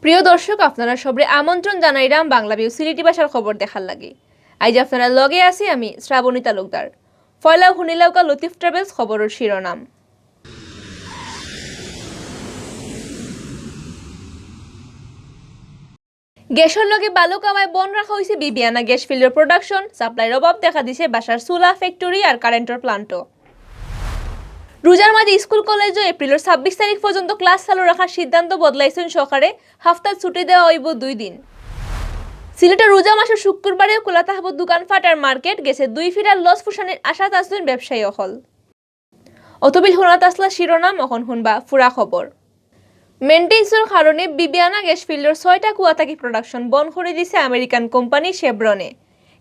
প্রিয় দর্শক, আপনারা সবরে আমন্ত্রণ জানাইলাম বাংলাভিউ সিলেটি ভাষার খবর দেখার লাগে। আজ আপনারা লগে আছি আমি শ্রাবণী তালুকদার। ফয়লাও হুনিলাউকা লতিফ ট্রাভেলস খবরের শিরোনাম। গ্যাসের লগে বালু কামায় বন রাখা হয়েছে বিবিয়ানা গ্যাস ফিল্ডের প্রোডাকশন সাপ্লাইয়ের অভাব দেখা দিছে বাসার চুলা ফ্যাক্টরি আর কারেন্টের প্লান্টও। রোজার মাঝে স্কুল কলেজ এপ্রিলের 26 তারিখ পর্যন্ত ক্লাস চালু রাখার সিদ্ধান্ত বদলাইছেন সরকারে। হাফতার ছুটি দেওয়া হইব 2 দিন। সিলেটের রোজা মাসের শুক্রবারেও খোলা থাকব দোকানপাট আর মার্কেট। গেছে 2 ফিরার লস ফুসানির আশাত আসলেন ব্যবসায়ী অকল। অতবিল হুনাত আসলা শিরোনাম, এখন শুনবা ফুরা খবর। মেইনটেন্সের কারণে বিবিয়ানা গ্যাস ফিল্ডের 6টা কুয়া থাকি প্রোডাকশন বন্ধ করে দিছে আমেরিকান কোম্পানি শেভরনে।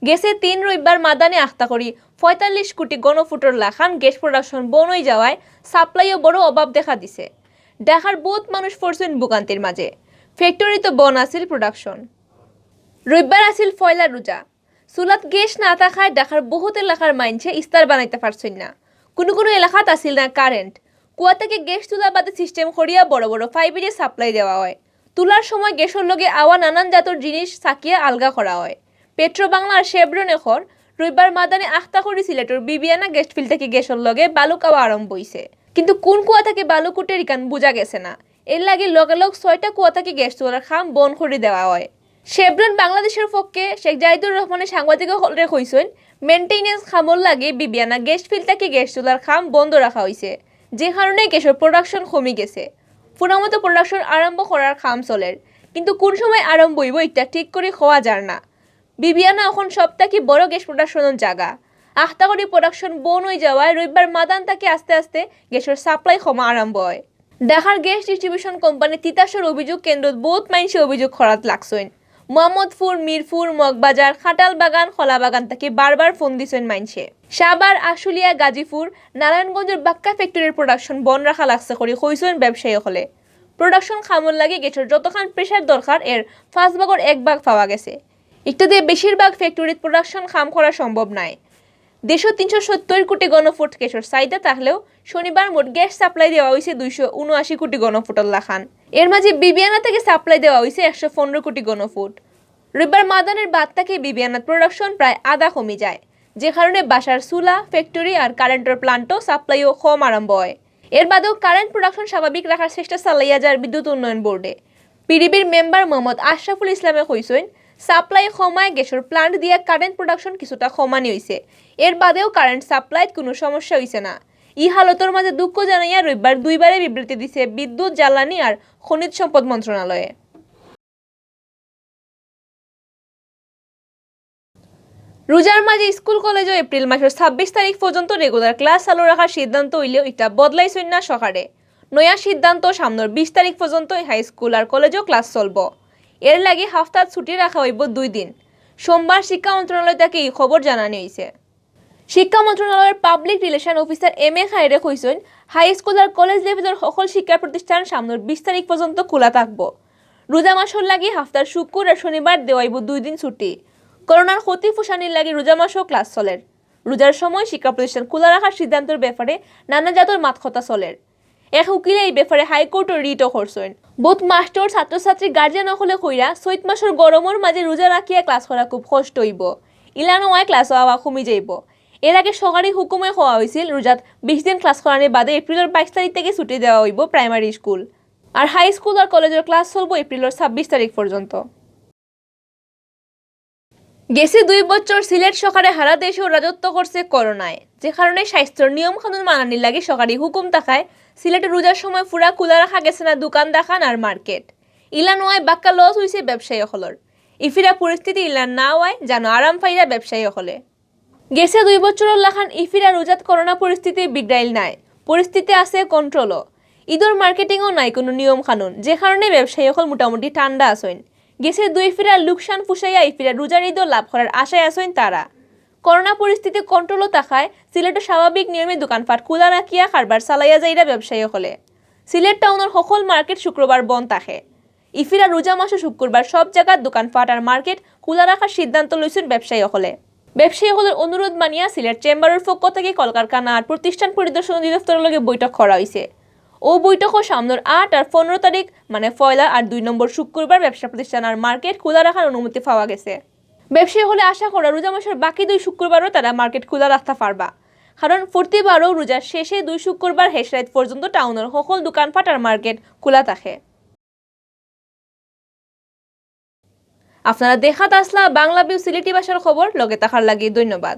গেছে 3 রবিবার মাদানে আখতা করি 45 কোটি ঘনফুটের লাখান গ্যাস প্রোডাকশন বন হয়ে যাওয়ায় সাপ্লাইও বড় অভাব দেখা দিছে। ঢাকার বহুত মানুষ পড়ছেন ভোগান্তির মাঝে। ফ্যাক্টরিতে বন আছিল প্রোডাকশন। রবিবার আছিল ফয়লা রোজা। চুলাত গ্যাস না থাকায় ঢাকার বহুত এলাকার মাইনছে ইস্তার বানাইতে পারছেন না। কোনো কোনো এলাকাত আছিল না কারেন্ট। কুয়া থেকে গ্যাস তুলা বাদে সিস্টেম করিয়া বড় বড় ফাইবারে সাপ্লাই দেওয়া হয়। তোলার সময় গ্যাসের লগে আওয়া নানান জাতের জিনিস সাকিয়ে আলগা করা হয়। পেট্রো বাংলার শেভরন এখন রবিবার মাদানে আখতা করি সিলেটের বিবিয়ানা গ্যাস ফিল্ড থেকে গ্যাসের লগে বালু কাওয়া আরম্ভ হইছে। কিন্তু কোন কুয়া থেকে বালু কুটের ইকান বোঝা গেছে না। এর লাগে লগে লগ 6টা কুয়া থেকে গ্যাস তোলার খাম বন্ধ করে দেওয়া হয়। শেভরন বাংলাদেশের পক্ষে শেখ জাহিদুর রহমানের সাংবাদিকরে কইছেন, মেইনটেনেন্স খামর লাগে বিবিয়ানা গ্যাস ফিল্ড থেকে গ্যাস তোলার খাম বন্ধ রাখা হয়েছে, যে কারণে গ্যাসের প্রোডাকশন কমে গেছে। পুরামতো প্রোডাকশন আরম্ভ করার খাম চলের, কিন্তু কোন সময় আরম্ভ হইব এটা ঠিক করে হওয়া যায় না। বিবিয়ানা এখন সবথেকে বড় গ্যাস প্রোডাকশনের জায়গা। আখতা করি প্রোডাকশন বন হয়ে যাওয়ায় রবিবার মাদান থেকে আস্তে আস্তে গ্যাসের সাপ্লাই কমা আরম্ভ হয়। ঢাকার গ্যাস ডিস্ট্রিবিউশন কোম্পানি তিতাসের অভিযোগ কেন্দ্রত বহুত মানুষে অভিযোগ করাত লাগছেন। মোহাম্মদপুর, মিরপুর, মগবাজার, খাটাল বাগান, খোলা বাগান থেকে বারবার ফোন দিছেন মাইনছে। সাবার, আশুলিয়া, গাজীপুর, নারায়ণগঞ্জের বাক্কা ফ্যাক্টরির প্রোডাকশন বন রাখা লাগছে করে কইছেন ব্যবসায়ী হলে। প্রোডাকশন খামর লাগে গ্যাসের যতখান প্রেসার দরকার এর 5 ভাগের 1 ভাগ পাওয়া গেছে। একটা দিয়ে বেশিরভাগ ফ্যাক্টরির প্রোডাকশন খাম করা সম্ভব নয়। 370 কোটি ঘনফুট গ্যাসের চাহিদা থাকলেও শনিবার মোট গ্যাস সাপ্লাই দেওয়া হয়েছে 279 কোটি ঘনফুটের লাখান। এর মাঝে বিবিয়ানা থেকে সাপ্লাই দেওয়া হয়েছে 115 কোটি ঘনফুট। রবিবার মাদানের বাদ থেকে বিবিয়ানার প্রোডাকশন প্রায় আধা কমে যায়, যে কারণে বাসার চুলা, ফ্যাক্টরি আর কারেন্টের প্লান্টও সাপ্লাইও কম আরম্ভ হয়। এর বাদেও কারেন্ট প্রোডাকশন স্বাভাবিক রাখার চেষ্টা চালাইয়া যায় বিদ্যুৎ উন্নয়ন বোর্ডে। পিডিবির মেম্বার মোহাম্মদ আশরাফুল ইসলামে কইছেন, সাপ্লাই কমায় গ্যাসের প্লান্ট দিয়ে কারেন্ট প্রোডাকশন কিছুটা কমানি হয়েছে। এর বাদেও কারেন্ট সাপ্লাইত কোনো সমস্যা হয়েছে না। ই হালতের মাঝে দুঃখ জানাইয়া রবিবার 2বারে বিবৃতি দিছে বিদ্যুৎ, জ্বালানি আর খনিজ সম্পদ মন্ত্রণালয়ে। রোজার মাঝে স্কুল কলেজও এপ্রিল মাসের 26 তারিখ পর্যন্ত রেগুলার ক্লাস চালু রাখার সিদ্ধান্ত হইলেও এটা বদলাইছেন না সরকারে। নয়া সিদ্ধান্ত সামনের 20 তারিখ পর্যন্ত হাই স্কুল আর কলেজও ক্লাস চলব। এর লাগে হাফতার ছুটি রাখা হইব 2 দিন। সোমবার শিক্ষা মন্ত্রণালয় থেকে এই খবর জানানো হয়েছে। শিক্ষা মন্ত্রণালয়ের পাবলিক রিলেশন অফিসার এম.এ. খায়রে কইছেন, হাই স্কুল আর কলেজ লেভেলের সকল শিক্ষা প্রতিষ্ঠান সামনের 20 তারিখ পর্যন্ত খোলা থাকবো। রোজা মাসের লাগে হাফতার শুক্র আর শনিবার দেওয়াইব 2 দিন ছুটি। করোনার ক্ষতি ফুসানির লাগে রোজা মাসও ক্লাস চলের। রোজার সময় শিক্ষা প্রতিষ্ঠান খোলা রাখার সিদ্ধান্তের ব্যাপারে নানা জাতের মাতকথা চলের। এক উকিলে এই ব্যাপারে হাইকোর্টের রিটও করছেন। বহুত মাস্টার, ছাত্রছাত্রী, গার্জিয়ান হলে কইরা চৈত মাসের গরমের মাঝে রোজা রাখিয়া ক্লাস করা খুব কষ্ট হইব। ইলানো হয় ক্লাস হওয়া কমে যাইব। এর আগে সরকারি হুকুমে হওয়া হয়েছিল রোজাত 20 দিন ক্লাস করানোর বাদে এপ্রিলের 22 তারিখ থেকে ছুটি দেওয়া হইব প্রাইমারি স্কুল আর হাই স্কুল আর কলেজের ক্লাস চলব এপ্রিলের 26 তারিখ পর্যন্ত। গেছে 2 বছর সিলেট সরকারে হারা দেশেও রাজত্ব করছে করোনায়, যে কারণে স্বাস্থ্যের নিয়ম কানুন মানানির লাগে সরকারি হুকুম থাকায় সিলেটে রোজার সময় পুরা খোলা রাখা গেছে না দোকান দেখান আর মার্কেট। ইলান ওয়ায় বাক্কা লস হয়েছে ব্যবসায়ী হলর। ইফিরা পরিস্থিতি ইলান না হয় যেন আরাম পাইরা ব্যবসায়ী হলে। গেছে 2 বছরের লাখান ইফিরা রোজাত করোনা পরিস্থিতি বিগড়াইল নাই, পরিস্থিতি আছে কন্ট্রোলও। ঈদর মার্কেটিংও নাই কোনো নিয়ম কানুন, যে কারণে ব্যবসায়ী হল মোটামুটি ঠান্ডা আসেন। গেছে 2 ফিরা লুকসান ফুসাইয়া ইফিরা রোজার ঈদও লাভ করার আশায় আসেন তারা। করোনা পরিস্থিতি কন্ট্রোলও থাকায় সিলেটের স্বাভাবিক নিয়মে দোকানপাট খোলা রাখিয়া কারবার চালাইয়া যাইরা ব্যবসায়ী হলে। সিলেট টাউনের সকল মার্কেট শুক্রবার বন্ধ থাকে। ইফিরা রোজা মাসে শুক্রবার সব জায়গার দোকানপাট আর মার্কেট খোলা রাখার সিদ্ধান্ত লইছেন ব্যবসায়ী হলে। ব্যবসায়ী হলের অনুরোধ মানিয়া সিলেট চেম্বারের পক্ষ থেকে কলকারখানা আর প্রতিষ্ঠান পরিদর্শন অধিদপ্তরের লগে বৈঠক করা হয়েছে। ও বৈঠকও সামনের 8 আর 15 তারিখ মানে পয়লা আর 2 নম্বর শুক্রবার ব্যবসা প্রতিষ্ঠান আর মার্কেট খোলা রাখার অনুমতি পাওয়া গেছে। ব্যবসায়ী হলে আশা করা রোজা মাসের বাকি 2 শুক্রবারও তারা মার্কেট খোলা রাখতে পারবা, কারণ প্রতিবারও রোজার শেষে 2 শুক্রবার হেসরাইত পর্যন্ত টাউনের সকল দোকানপাট আর মার্কেট খোলা থাকে। আপনারা দেখাত আসলা বাংলা ভিউ সিলেটি ভাষার খবর, লগে থাকার লাগি ধন্যবাদ।